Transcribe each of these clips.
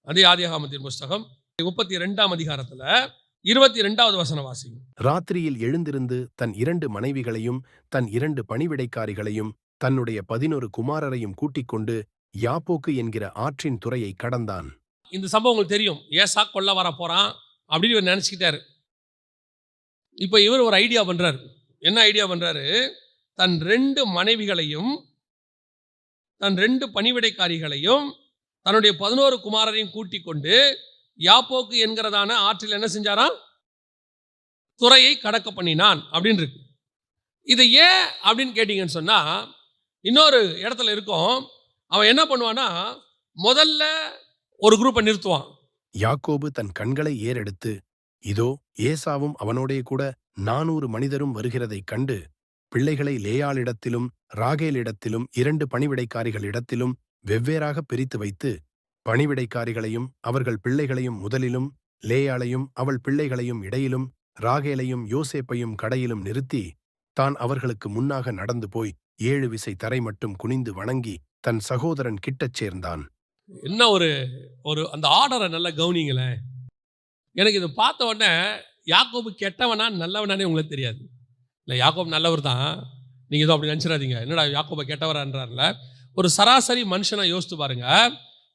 அதே ஆதியாகமத்தின் புஸ்தகம் 32ஆம் அதிகாரத்துல 22வது வசனம் வாசிங்க. ராத்திரியில் எழுந்திருந்து தன் 2 மனைவிகளையும் தன் 2 பணிவிடைக்காரிகளையும் தன்னுடைய 11 குமாரரையும் கூட்டிக் கொண்டு யாப்போக்கு என்கிற ஆற்றின் துறையை கடந்தான். இந்த சம்பவம் உங்களுக்கு தெரியும். ஏசா கொல்ல வர போறான் அப்படின்னு இவர் நினைச்சுக்கிட்டாரு. இப்ப இவர் ஒரு ஐடியா பண்றாரு. என்ன ஐடியா பண்றாரு? தன் 2 மனைவிகளையும் தன் 2 பணிவிடைக்காரிகளையும் தன்னுடைய 11 குமாரரையும் கூட்டிக் கொண்டு யாப்போக்கு என்கிறதான ஆற்றில் என்ன செஞ்சாராம்? துறையை கடக்க பண்ணினான் அப்படின்னு இருக்கு. இது ஏன் அப்படின்னு கேட்டீங்கன்னு சொன்னா, இன்னொரு இடத்துல இருக்கும். அவன் என்ன பண்ணுவான்னா, முதல்ல ஒரு குரூப்பை நிறுத்துவான். யாக்கோபு தன் கண்களை ஏறெடுத்து, இதோ ஏசாவும் அவனோடே கூட 400 மனிதரும் வருகிறதைக் கண்டு, பிள்ளைகளை லேயாளிடத்திலும் ராகேலிடத்திலும் 2 பணிவிடைக்காரிகளிடத்திலும் வெவ்வேறாக பிரித்து வைத்து, பணிவிடைக்காரிகளையும் அவர்கள் பிள்ளைகளையும் முதலிலும், லேயாளையும் அவள் பிள்ளைகளையும் இடையிலும், ராகேலையும் யோசேப்பையும் கடையிலும் நிறுத்தி, தான் அவர்களுக்கு முன்னாக நடந்து போய் 7 விசை தரை மட்டும் குனிந்து வணங்கி தன் சகோதரன் கிட்டச் சேர்ந்தான். என்ன ஒரு அந்த ஆர்டரை நல்லா கவனிங்களேன். எனக்கு இதை பார்த்த உடனே யாக்கோபு கெட்டவனா நல்லவனானே உங்களுக்கு தெரியாது. இல்லை, யாக்கோபு நல்லவர் தான், நீங்கள் ஏதோ அப்படி நினச்சிடாதீங்க. என்னடா யாக்கோபை கெட்டவரான்றார்ல. ஒரு சராசரி மனுஷனை யோசித்து பாருங்க.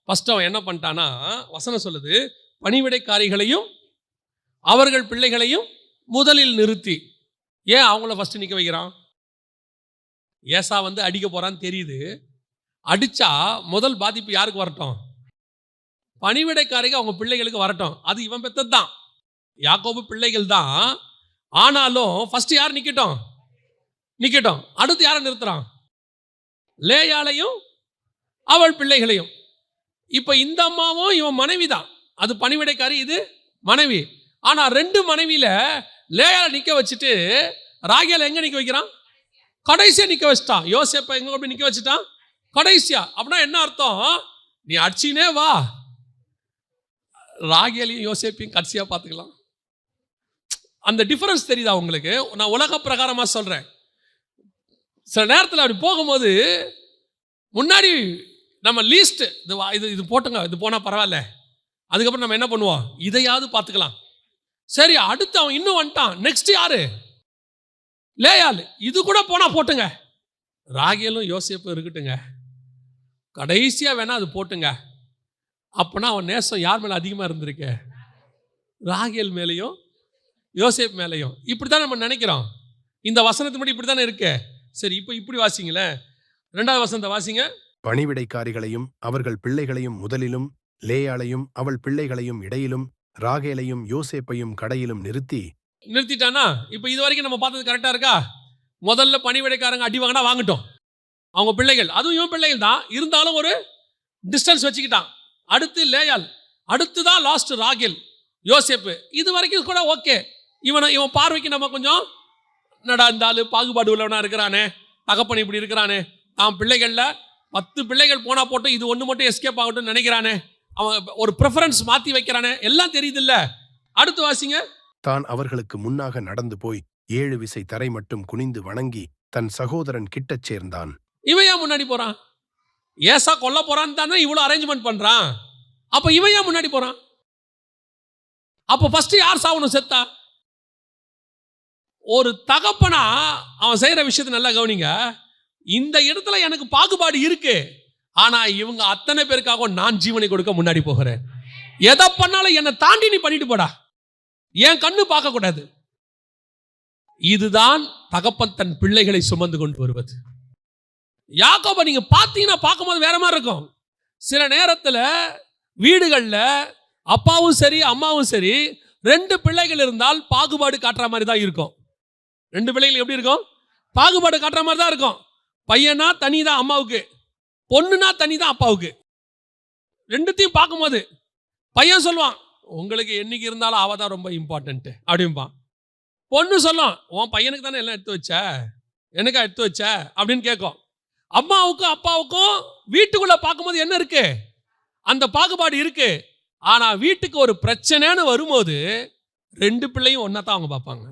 ஃபர்ஸ்ட் அவன் என்ன பண்ணிட்டானா, வசனம் சொல்லுது, பணிவிடைக்காரிகளையும் அவர்கள் பிள்ளைகளையும் முதலில் நிறுத்தி. ஏன் அவங்கள ஃபர்ஸ்ட் நிற்க வைக்கிறான்? ஏசா அடிக்க போறான்னு தெரியுது. அடிச்சா முதல் பாதிப்பு யாருக்கு வரட்டும்? பணிவிடைக்காரிக அவங்க பிள்ளைகளுக்கு வரட்டும். அது இவன் பெத்தது தான், யாக்கோபு பிள்ளைகள் தான். ஆனாலும் ஃபர்ஸ்ட் யார் நிக்கட்டும்? அடுத்து யாரை நிறுத்துறான்? லேயாளையும் அவள் பிள்ளைகளையும். இப்ப இந்த அம்மாவும் இவன் மனைவி தான். அது பணிவிடைக்காரி, இது மனைவி. ஆனா 2 மனைவியில லேயாளை நிக்க வச்சுட்டு ராகேலை எங்க நிக்க வைக்கிறான்? கடைசியா நிக்க வச்சுட்டான். யோசேப்பை எங்க போய் நிக்க வச்சுட்டான்? கடைசியா. அப்படின்னா என்ன அர்த்தம்? நீ அடிச்சினே வா, ராகேலையும் யோசேப்பையும் கடைசியா பார்த்துக்கலாம். அந்த டிஃபரன்ஸ் தெரியுதா உங்களுக்கு? நான் உலக பிரகாரமா சொல்றேன். சில நேரத்தில் அப்படி போகும்போது முன்னாடி நம்ம லீஸ்ட் இது போட்டுங்க, இது போனால் பரவாயில்ல, அதுக்கப்புறம் நம்ம என்ன பண்ணுவோம்? இதையாவது பார்த்துக்கலாம். சரி, அடுத்து அவன் இன்னும் வந்துட்டான். நெக்ஸ்ட் யாரு? லேயாள். இது கூட போனா போட்டுங்க, ராகேலும் யோசேப்பும் இருக்கட்டுங்க, கடைசியா வேணா அது போட்டுங்க. அப்பனா அவன் நேசம் யார் மேல அதிகமா இருந்திருக்கு? ராகேல் மேலையும் யோசேப் மேலையும். இப்படித்தான் நம்ம நினைக்கிறோம். இந்த வசனத்து முடி இப்படித்தானே இருக்கு. சரி, இப்போ இப்படி வாசிங்களேன். 2வது வசனத்தை வாசிங்க. பணிவிடைக்காரிகளையும் அவர்கள் பிள்ளைகளையும் முதலிலும், லேயாளையும் அவள் பிள்ளைகளையும் இடையிலும், ராகேலையும் யோசேப்பையும் கடையிலும் நிறுத்திட்டானா? இப்போ இது வரைக்கும் நம்ம பார்த்தது கரெக்டா இருக்கா? முதல்ல பணிவிடைக்காரங்க அடி வாங்கினா வாங்கட்டும், அவங்க பிள்ளைகள், அதுவும் இவன் பிள்ளைகள் தான், இருந்தாலும் ஒரு டிஸ்டன்ஸ் வச்சுக்கிட்டான். அடுத்து லேயாள், அடுத்து தான் லாஸ்ட் ராகேல், யோசேப்பு. இது வரைக்கும் கூட ஓகே. இவன் பார்வைக்கு நம்ம கொஞ்சம் நடா இந்த ஆளு பாகுபாடு உள்ளவனா இருக்கிறானே, தகப்பன் இப்படி இருக்கிறானே, தான் பிள்ளைகள்ல 10 பிள்ளைகள் போனா போட்டு இது ஒன்று மட்டும் எஸ்கேப் ஆகட்டும் நினைக்கிறானே, அவன் ஒரு ப்ரிஃபரன்ஸ் மாற்றி வைக்கிறானே, எல்லாம் தெரியுது இல்ல. அடுத்து வாசிங்க. தான் அவர்களுக்கு முன்னாக நடந்து போய் 7 விசை தரை மட்டும் குனிந்து வணங்கி தன் சகோதரன் கிட்டச் சேர்ந்தான். இவன் ஏன் முன்னாடி போறான்? ஏசா கொல்ல போறான்னு தானே இவ்வளவு அரேஞ்ச்மெண்ட் பண்றான். அப்ப இவன் ஏன் முன்னாடி போறான்? அப்ப ஃபர்ஸ்ட் யார் சாவணும்? செத்தா? ஒரு தகப்பனா அவன் செய்யற விஷயத்தை நல்லா கவனிங்க. இந்த இடத்துல எனக்கு பாகுபாடு இருக்கு, ஆனா இவங்க அத்தனை பேருக்காக நான் ஜீவனை கொடுக்க முன்னாடி போகிறேன். எதை பண்ணாலும் என்னை தாண்டி நீ பண்ணிட்டு போடா, என் கண்ணு பார்க்க கூடாது. இதுதான் தகப்பன் தன் பிள்ளைகளை சுமந்து கொண்டு வருவது. யாக்கோபை நீங்க பார்த்தீங்கன்னா பார்க்கும்போது வேற மாதிரி இருக்கும். சில நேரத்தில் வீடுகளில் அப்பாவும் சரி அம்மாவும் சரி 2 பிள்ளைகள் இருந்தால் பாகுபாடு காட்டுற மாதிரி தான் இருக்கும். 2 பிள்ளைகள் எப்படி இருக்கும்? பாகுபாடு காட்டுற மாதிரி தான் இருக்கும். பையனா தனி தான் அம்மாவுக்கு, பொண்ணுனா தனி தான் அப்பாவுக்கு. 2த்தையும் பார்க்கும்போது பையன் சொல்லுவான், உங்களுக்கு என்னைக்கு இருந்தாலும் அவ தான் ரொம்ப இம்பார்ட்டன்ட் அப்படிம்பான். பொண்ணு சொல்லும், உன் பையனுக்கு தானே எல்லாம் எடுத்து வச்ச, எனக்கா எடுத்து வச்ச அப்படின்னு கேட்கும். அம்மாவுக்கும் அப்பாவுக்கும் வீட்டுக்குள்ள பார்க்கும்போது என்ன இருக்கு? அந்த பாகுபாடு இருக்கு. ஆனா வீட்டுக்கு ஒரு பிரச்சனைன்னு வரும்போது 2 பிள்ளையும் ஒன்னா தான் அவங்க பார்ப்பாங்க.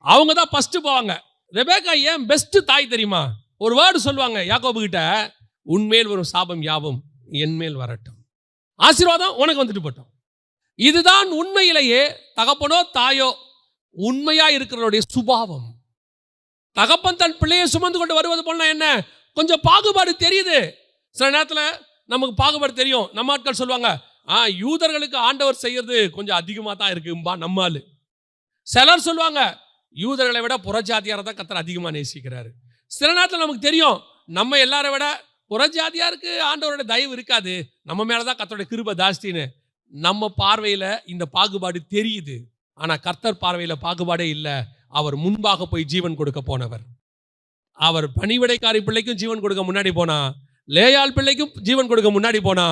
அவங்க தான் ஃபர்ஸ்ட் போவாங்க. ரெபேக்கா ஏன் பெஸ்ட் தாய் தெரியுமா? ஒரு வேர்டு சொல்லுவாங்க யாக்கோபு கிட்ட, உன்மேல் வரும் சாபம் யாவும் என் மேல் வரட்டும். ஆசீர்வாதம் உனக்கு வந்துட்டு போட்டோம். இதுதான் உண்மையிலேயே தகப்பனோ தாயோ உண்மையா இருக்கிறவருடைய சுபாவம். தகப்பன் தன் பிள்ளையை சுமந்து கொண்டு வருவது போல என்ன, கொஞ்சம் பாகுபாடு தெரியுது. சில நேரத்தில் நமக்கு பாகுபாடு தெரியும். நம்ம ஆட்கள் சொல்லுவாங்க, யூதர்களுக்கு ஆண்டவர் செய்யறது கொஞ்சம் அதிகமாக தான் இருக்கும்பா நம்மால். சிலர் சொல்லுவாங்க, யூதர்களை விட புறஜாதியாரை தான் கர்த்தர் அதிகமாக நேசிக்கிறாரு. சில நேரத்தில் நமக்கு தெரியும், நம்ம எல்லாரை விட புறஜாதியாருக்கு ஆண்டவரோட தயவு இருக்காது, நம்ம மேலே தான் கர்த்தருடைய கிருபை ஜாஸ்தின்னு. நம்ம பார்வையில் இந்த பாகுபாடு தெரியுது. ஆனால் கர்த்தர் பார்வையில் பாகுபாடே இல்லை. அவர் முன்பாக போய் ஜீவன் கொடுக்க போனவர். அவர் பணிவிடைக்காரி பிள்ளைக்கும் ஜீவன் கொடுக்க முன்னாடி போனா, லேயாள் பிள்ளைக்கும் ஜீவன் கொடுக்க முன்னாடி போனா,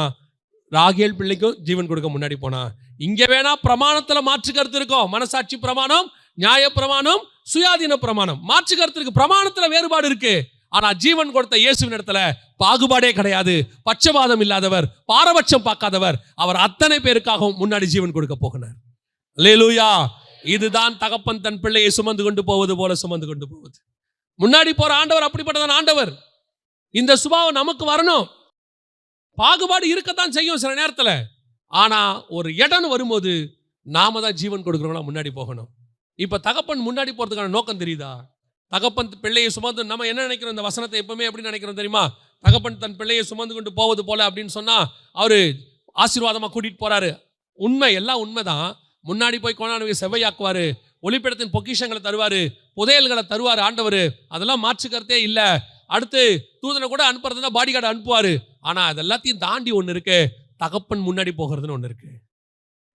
ராகேல் பிள்ளைக்கும் ஜீவன் கொடுக்க முன்னாடி போனா. இங்க வேணா பிரமாணத்துல மாற்று கருத்து இருக்கும். மனசாட்சி பிரமாணம், நியாய பிரமாணம், சுயாதீன பிரமாணம். மாற்று கருத்து இருக்கு, பிரமாணத்துல வேறுபாடு இருக்கு. ஆனா ஜீவன் கொடுத்த இயேசுவின் இடத்துல பாகுபாடே கிடையாது. பட்சபாதம் இல்லாதவர், பாரபட்சம் பார்க்காதவர். அவர் அத்தனை பேருக்காகவும் முன்னாடி ஜீவன் கொடுக்க போகிறார். அல்லேலூயா. இதுதான் தகப்பன் தன் பிள்ளையை சுமந்து கொண்டு போவது போல சுமந்து கொண்டு போவது. முன்னாடி போற ஆண்டவர் அப்படிப்பட்டதான் ஆண்டவர். இந்த சுபாவம் நமக்கு வரணும். பாகுபாடு இருக்கத்தான் செய்யும் சில நேரத்துல. ஆனா ஒரு இடம் வரும்போது நாம தான் ஜீவன் கொடுக்கிறவங்களா முன்னாடி போகணும். இப்ப தகப்பன் முன்னாடி போறதுக்கான நோக்கம் தெரியுதா? தகப்பன் பிள்ளையை சுமந்து, நம்ம என்ன நினைக்கிறோம் இந்த வசனத்தை எப்பவுமே எப்படி நினைக்கிறோம் தெரியுமா? தகப்பன் தன் பிள்ளையை சுமந்து கொண்டு போவது போல அப்படின்னு சொன்னா அவரு ஆசீர்வாதமா கூட்டிட்டு போறாரு. உண்மை, எல்லாம் உண்மைதான். முன்னாடி போய் கொண்டாந்து செவ்வையாக்குவாரு, ஒளிப்பிடத்தின் பொக்கிஷங்களை தருவாரு, புதையல்களை தருவாரு ஆண்டவர். அதெல்லாம் மாற்று கருத்தே இல்லை. அடுத்து தூதனை கூட அனுப்புறதுனா பாடி கார்டு அனுப்புவாரு. ஆனா அதெல்லாத்தையும் தாண்டி ஒன்று இருக்கு, தகப்பன் முன்னாடி போகிறதுன்னு ஒன்று இருக்கு.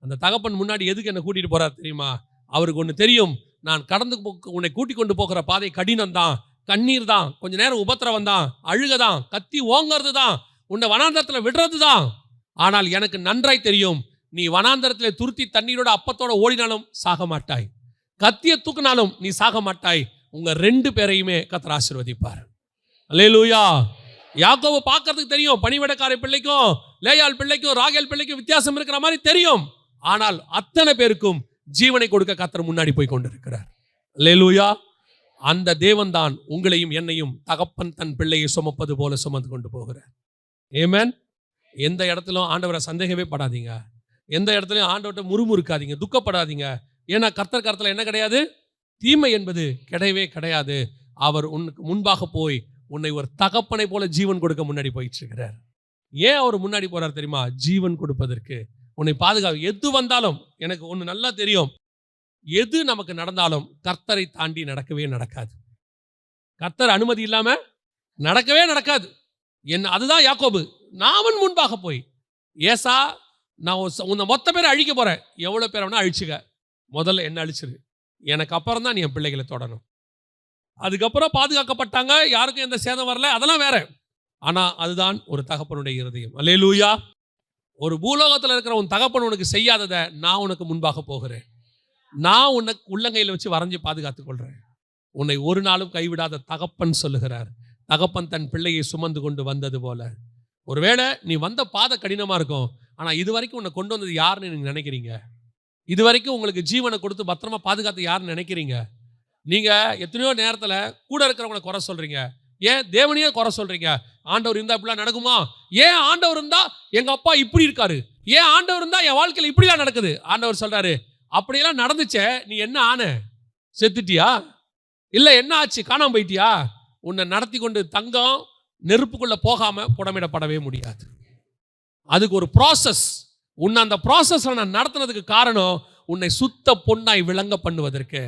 அந்த தகப்பன் முன்னாடி எதுக்கு என்ன கூட்டிட்டு போறாரு தெரியுமா? அவருக்கு ஒன்று தெரியும், நான் கடந்து உன்னை கூட்டிக் கொண்டு போகிற பாதை கடினம் தான், கண்ணீர் தான், கொஞ்ச நேரம் உபத்திரவம் தான், அழுகதான், கத்தி ஓங்கிறது தான், உன்னை வனாந்தரத்தில் விடுறது தான். ஆனால் எனக்கு நன்றாய் தெரியும், நீ வனாந்தரத்தில் துருத்தி தண்ணீரோட அப்பத்தோட ஓடினாலும் சாக மாட்டாய், கத்திய தூக்கினாலும் நீ சாக மாட்டாய். உங்க ரெண்டு பேரையுமே கர்த்தர் ஆசீர்வதிப்பார். அல்லேலூயா. யாக்கோபு பார்க்கறதுக்கு தெரியும், பணிவிடைக்கார பிள்ளைக்கும் லேயாள் பிள்ளைக்கும் ராகேல் பிள்ளைக்கும் வித்தியாசம் இருக்கிற மாதிரி தெரியும். ஆனால் அத்தனை பேருக்கும் ஜீவனை கொடுக்க கர்த்தர் முன்னாடி போய் கொண்டிருக்கிறார். அல்லேலூயா. அந்த தேவன் தான் உங்களையும் என்னையும் தகப்பன் தன் பிள்ளையை சுமப்பது போல சுமந்து கொண்டு போகிறார். ஆமென். எந்த இடத்திலும் ஆண்டவரை சந்தேகமே படாதீங்க. எந்த இடத்துலையும் ஆண்டவர்கிட்ட முறுமுறுக்காதீங்க, துக்கப்படாதீங்க. ஏன்னா கர்த்தர் கருத்துல என்ன கிடையாது, தீமை என்பது கிடையவே கிடையாது. அவர் உனக்கு முன்பாக போய் உன்னை ஒரு தகப்பனை போல ஜீவன் கொடுக்க முன்னாடி போயிட்டு இருக்கிறார். ஏன் அவர் முன்னாடி போறார் தெரியுமா? ஜீவன் கொடுப்பதற்கு, உன்னை பாதுகாப்பு. எது வந்தாலும் எனக்கு ஒன்று நல்லா தெரியும், எது நமக்கு நடந்தாலும் கர்த்தரை தாண்டி நடக்கவே நடக்காது. கர்த்தர் அனுமதி இல்லாம நடக்கவே நடக்காது. அதுதான் யாக்கோபு. நான் முன்பாக போய், ஏசா நான் உன்னை மொத்த பேரை அழிக்க போறேன், எவ்வளவு பேரை வேணா அழிச்சுக்க, முதல்ல என்ன அழிச்சிரு, எனக்கு அப்புறம் தான் நீ என் பிள்ளைகளை தொடரும். அதுக்கப்புறம் பாதுகாக்கப்பட்டாங்க, யாருக்கும் எந்த சேதம் வரல, அதெல்லாம் வேற. ஆனா அதுதான் ஒரு தகப்பனுடைய இருதயம். அல்லேலூயா. ஒரு பூலோகத்தில் இருக்கிற உன் தகப்பன் உனக்கு செய்யாததை நான் உனக்கு முன்பாக போகிறேன். நான் உனக்கு உள்ளங்கையில் வச்சு வரைஞ்சி பாதுகாத்துக் கொள்றேன். உன்னை ஒரு நாளும் கைவிடாத தகப்பன் சொல்லுகிறார். தகப்பன் தன் பிள்ளையை சுமந்து கொண்டு வந்தது போல. ஒருவேளை நீ வந்த பாதை கடினமா இருக்கும், ஆனா இது வரைக்கும் உன்னை கொண்டு வந்தது யாருன்னு நீங்க நினைக்கிறீங்க? இது வரைக்கும் உங்களுக்கு ஜீவனை கொடுத்து பத்திரமா பாதுகாத்து யாருன்னு நினைக்கிறீங்க? நீங்க எத்தனையோ நேரத்துல கூட இருக்கிறவங்களை குறை சொல்றீங்க. ஏன் தேவனையே குறை சொல்றீங்க? ஆண்டவர் இருந்தா இப்படிலாம் நடக்குமா? ஏன் ஆண்டவர் இருந்தா எங்க அப்பா இப்படி இருக்காரு? ஏன் ஆண்டவர் இருந்தா என் வாழ்க்கையில் இப்படிலாம் நடக்குது? ஆண்டவர் சொல்றாரு, அப்படியெல்லாம் நடந்துச்சே, நீ என்ன ஆன? செத்துட்டியா? இல்ல என்ன ஆச்சு? காணாம போயிட்டியா? உன்னை நடத்தி கொண்டு தங்கம் நெருப்புக்குள்ள போகாம புடமிடப்படவே முடியாது. அதுக்கு ஒரு ப்ராசஸ். உன்னை அந்த ப்ராசஸ்ல நான் நடத்தினதுக்கு காரணம் உன்னை சுத்த பொன்னாய் விளங்க பண்ணுவதற்கு.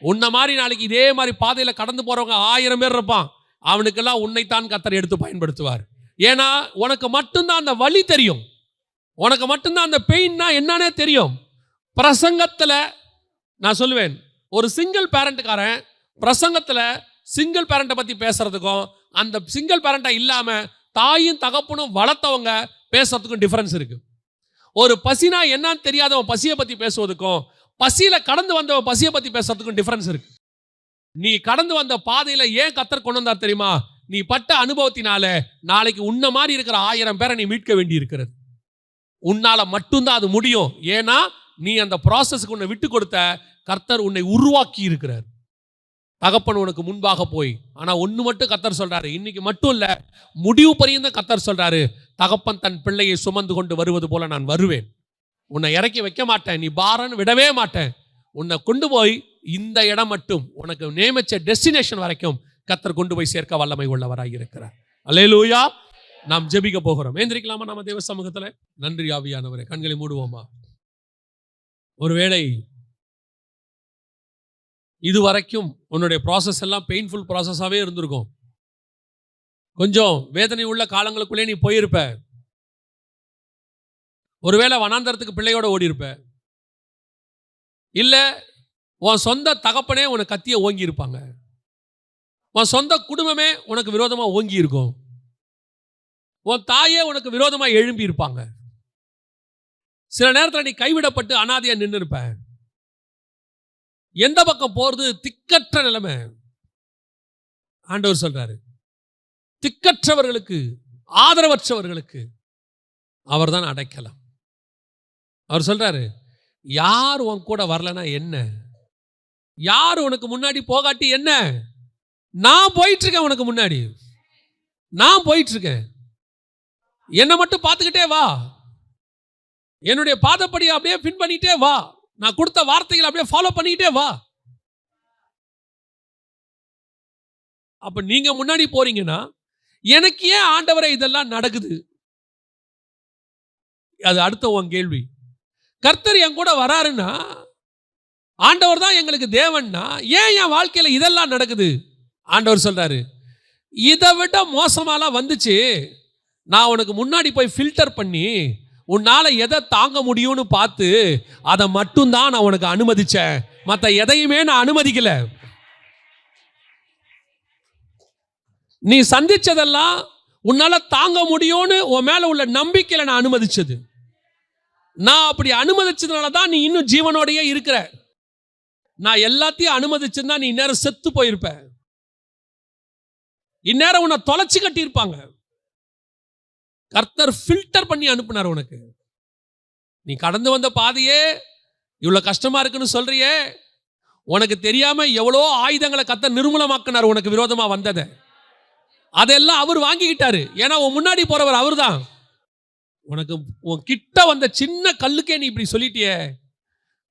உன்ன மாதிரி நாளைக்கு இதே மாதிரி பாதையில கடந்து போறவங்க 1000 பேர் இருப்பான். அவனுக்கெல்லாம் உன்னைத்தான் கர்த்தர் எடுத்து பயன்படுத்துவார். ஏன்னா உனக்கு மட்டும்தான் அந்த வலி தெரியும், உனக்கு மட்டும்தான் அந்த பெயின்னா என்னன்னே தெரியும். பிரசங்கத்துல நான் சொல்லுவேன், ஒரு சிங்கிள் பேரண்ட்காரன் பிரசங்கத்துல சிங்கிள் பேரண்ட்டை பத்தி பேசுறதுக்கும் அந்த சிங்கிள் பேரண்டா இல்லாம தாயும் தகப்பனும் வளர்த்தவங்க பேசுறதுக்கும் டிஃபரன்ஸ் இருக்கு. ஒரு பசினா என்னன்னு தெரியாதவன் பசியை பத்தி பேசுவதுக்கும் பசியில கடந்து வந்தவன் பசியை பத்தி பேசுறதுக்கும் டிஃபரன்ஸ் இருக்கு. நீ கடந்து வந்த பாதையில ஏன் கர்த்தர் கொண்டு வந்தார் தெரியுமா? நீ பட்ட அனுபவத்தினால நாளைக்கு உன்ன மாதிரி இருக்கிற 1000 பேரை நீ மீட்க வேண்டி இருக்கிறது. உன்னால மட்டும்தான் அது முடியும். ஏன்னா நீ அந்த ப்ராசஸ்க்கு உன்னை விட்டு கொடுத்த கர்த்தர் உன்னை உருவாக்கி இருக்கிறார். தகப்பன் உனக்கு முன்பாக போய், ஆனா ஒண்ணு மட்டும் கர்த்தர் சொல்றாரு, இன்னைக்கு மட்டும் இல்ல, முடிவு பரியந்த கர்த்தர் சொல்றாரு, தகப்பன் தன் பிள்ளையை சுமந்து கொண்டு வருவது போல நான் வருவேன். உன்னை இறக்கி வைக்க மாட்டேன், நீ பாரன்னு விடவே மாட்டேன். உன்னை கொண்டு போய் இந்த இடம் மட்டும் உனக்கு நியமிச்ச டெஸ்டினேஷன் வரைக்கும் கர்த்தர் கொண்டு போய் சேர்க்க வல்லமை உள்ளவராய் இருக்கிறார். அல்லேலூயா. நாம் ஜெபிக்க போகிறோம். ஏந்திரிக்கலாமா நாம தேவ சமூகத்தில்? நன்றி ஆவியானவரே. கண்களை மூடுவோமா? ஒருவேளை இதுவரைக்கும் உன்னுடைய ப்ராசஸ் எல்லாம் பெயின்ஃபுல் ப்ராசஸாகவே இருந்திருக்கும். கொஞ்சம் வேதனை உள்ள காலங்களுக்குள்ளே நீ போயிருப்ப. ஒருவேளை வனாந்தரத்துக்கு பிள்ளையோட ஓடி இருப்ப. இல்லை உன் சொந்த தகப்பனே உனக்கு கத்திய ஓங்கி இருப்பாங்க. உன் சொந்த குடும்பமே உனக்கு விரோதமாக ஓங்கி இருக்கும். உன் தாயே உனக்கு விரோதமாக எழும்பி இருப்பாங்க. சில நேரத்தில் நீ கைவிடப்பட்டு அனாதையா நின்று இருப்ப. எந்த பக்கம் போறது திக்கற்ற நிலைமை. ஆண்டவர் சொல்றாரு, திக்கற்றவர்களுக்கு, ஆதரவற்றவர்களுக்கு அவர் தான் அடைக்கலம். அவர் சொல்றாரு, யார் உன் கூட வரலனா என்ன, யார் உனக்கு முன்னாடி போகாட்டி என்ன, நான் போயிட்டு இருக்கேன் உனக்கு முன்னாடி, நான் போயிட்டு இருக்கேன். என்னை மட்டும் பார்த்துக்கிட்டே வா, என்னுடைய பாதப்படி அப்படியே பின் பண்ணிட்டே வா, நான் கொடுத்த வார்த்தைகளை அப்படியே ஃபாலோ பண்ணிக்கிட்டே வா. அப்ப நீங்க முன்னாடி போறீங்கன்னா எனக்கு ஏன் ஆண்டவரே இதெல்லாம் நடக்குது? அது அடுத்த உன் கேள்வி. கர்த்தர் என் கூட வராருன்னா, ஆண்டவர் தான் எங்களுக்கு தேவன்னா, ஏன் என் வாழ்க்கையில இதெல்லாம் நடக்குது? ஆண்டவர் சொல்றாரு, இதை விட மோசமாலாம் வந்துச்சு, நான் உனக்கு முன்னாடி போய் ஃபில்டர் பண்ணி உன்னால எதை தாங்க முடியும்னு பார்த்து அதை மட்டும்தான் நான் உனக்கு அனுமதிச்சேன், மற்ற எதையுமே நான் அனுமதிக்கல. நீ சந்திச்சதெல்லாம் உன்னால தாங்க முடியும்னு உன் மேல உள்ள நம்பிக்கையில நான் அனுமதிச்சது. நான் அப்படி அனுமதிச்சதுனால தான் நீ இன்னும் ஜீவனோடையே இருக்கிற. நான் எல்லாத்தையும் அனுமதிச்சிருந்தா நீ இந்நேரம் செத்து போயிருப்ப. இந்நேரம் உன்னை தொலைச்சு கட்டி இருப்பாங்க. கர்த்தர் ஃபில்டர் பண்ணி அனுப்புனார் உனக்கு. நீ கடந்து வந்த பாதையே இவ்வளவு கஷ்டமா இருக்குன்னு சொல்றியே, உனக்கு தெரியாம எவ்வளோ ஆயுதங்களை கர்த்தர் நிர்மூலமாக்கினார் உனக்கு விரோதமா வந்ததை. அதெல்லாம் அவர் வாங்கிக்கிட்டாரு. ஏன்னா உன் முன்னாடி போறவர் அவர் தான். உனக்கு உன் கிட்ட வந்த சின்ன கல்லுக்கே நீ இப்படி சொல்லிட்டியே,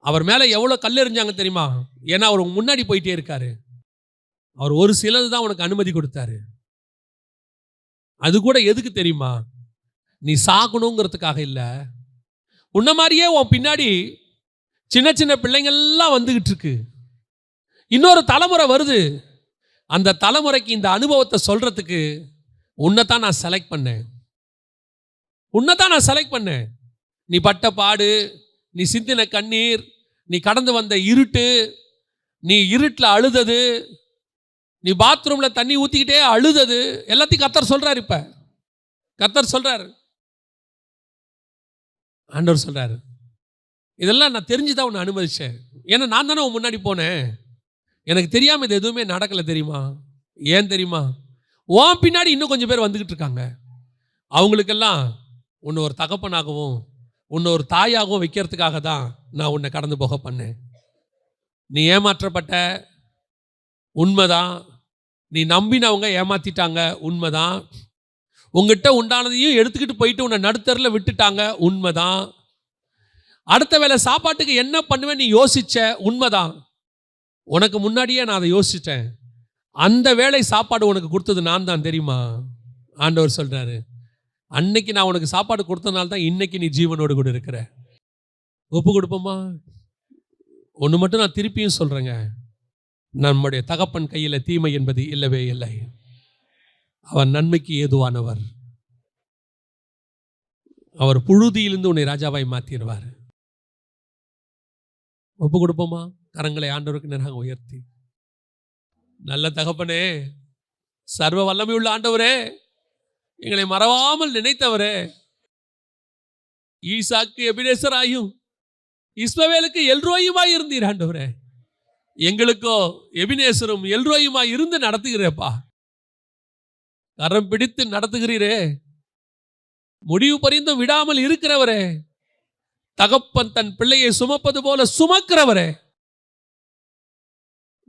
அவர் மேல எவ்வளவு கல் எறிஞ்சாங்க தெரியுமா? ஏன்னா அவர் முன்னாடி போயிட்டே இருக்காரு. அவர் ஒரு சிலது தான் உனக்கு அனுமதி கொடுத்தாரு. அது கூட எதுக்கு தெரியுமா? நீ சாகணுங்கிறதுக்காக இல்ல. உன்ன மாதிரியே உன் பின்னாடி சின்ன சின்ன பிள்ளைங்கள்லாம் வந்துகிட்டு இருக்கு. இன்னொரு தலைமுறை வருது. அந்த தலைமுறைக்கு இந்த அனுபவத்தை சொல்றதுக்கு உன்னைத்தான் நான் செலக்ட் பண்ணேன். உன்னைத்தான் நான் செலக்ட் பண்ணேன். நீ பட்ட பாடு, நீ சிந்தின கண்ணீர், நீ கடந்து வந்த இருட்டு, நீ இருட்டில் அழுதது, நீ பாத்ரூம்ல தண்ணி ஊத்திக்கிட்டே அழுதது, எல்லாத்தையும் கர்த்தர் சொல்றாரு. இப்ப கர்த்தர் சொல்றாரு, ஆண்டவர் சொல்றாரு, இதெல்லாம் நான் தெரிஞ்சுதான் உன்னை அனுமதிச்சேன். ஏன்னா நான் தானே உன் முன்னாடி போனேன். எனக்கு தெரியாம இது எதுவுமே நடக்கல தெரியுமா? ஏன் தெரியுமா? உன் பின்னாடி இன்னும் கொஞ்சம் பேர் வந்துகிட்டு இருக்காங்க. அவங்களுக்கெல்லாம் உன்னை ஒரு தகப்பனாகவும் உன்னை ஒரு தாயாகவும் வைக்கிறதுக்காக தான் நான் உன்னை கடந்து போக பண்ணேன். நீ ஏமாற்றப்பட்ட, உண்மைதான். நீ நம்பினவங்க ஏமாத்திட்டாங்க, உண்மைதான். உங்ககிட்ட உண்டானதையும் எடுத்துக்கிட்டு போயிட்டு உன்னை நடுத்தரில் விட்டுட்டாங்க, உண்மைதான். அடுத்த வேளை சாப்பாட்டுக்கு என்ன பண்ணுவேன் நீ யோசிச்ச, உண்மைதான். உனக்கு முன்னாடியே நான் அதை யோசிச்சிட்டேன். அந்த வேளை சாப்பாடு உனக்கு கொடுத்தது நான் தான் தெரியுமா? ஆண்டவர் சொல்றாரு, அன்னைக்கு நான் உனக்கு சாப்பாடு கொடுத்தனால தான் இன்னைக்கு நீ ஜீவனோடு கூட இருக்கிற. ஒப்பு கொடுப்போமா? ஒன்று மட்டும் நான் திருப்பியும் சொல்றேங்க, நம்முடைய தகப்பன் கையில் தீமை என்பது இல்லவே இல்லை. அவர் நன்மைக்கு ஏதுவானவர். அவர் புழுதியிலிருந்து உன்னை ராஜாவாய் மாற்றிடுவார். ஒப்பு கொடுப்போமா? கரங்களை ஆண்டவருக்கு நேராக உயர்த்தி, நல்ல தகப்பனே, சர்வ வல்லமையுள்ள ஆண்டவரே, எங்களை மறவாமல் நினைத்தவரே, ஈசாக்கு எபினேசராயும் இஸ்மவேலுக்கு எல்ரோயுமாய் இருந்தீர் ஆண்டவரே. எங்களுக்கோ எபினேசரும் எல்ரோயுமாய் இருந்து நடத்துகிறேப்பா. கரம் பிடித்து நடத்துகிறீரே, முடிவு பரிந்தும் விடாமல் இருக்கிறவரே, தகப்பன் தன் பிள்ளையை சுமப்பது போல சுமக்கிறவரே,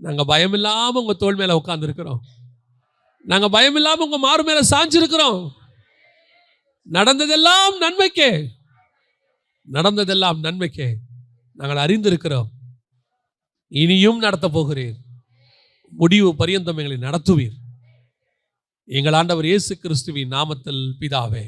நாங்க பயமில்லாம உங்க தோள் மேல உட்கார்ந்து இருக்கிறோம். நாங்க பயமில்லாம உங்க மாறு மேல சாஞ்சிருக்கிறோம். நடந்ததெல்லாம் நன்மைக்கே, நடந்ததெல்லாம் நன்மைக்கே நாங்கள் அறிந்திருக்கிறோம். இனியும் நடத்த போகிறீர். முடிவு பரியந்தம் எங்களை நடத்துவீர். எங்கள் ஆண்டவர் இயேசு கிறிஸ்துவின் நாமத்தில் பிதாவே.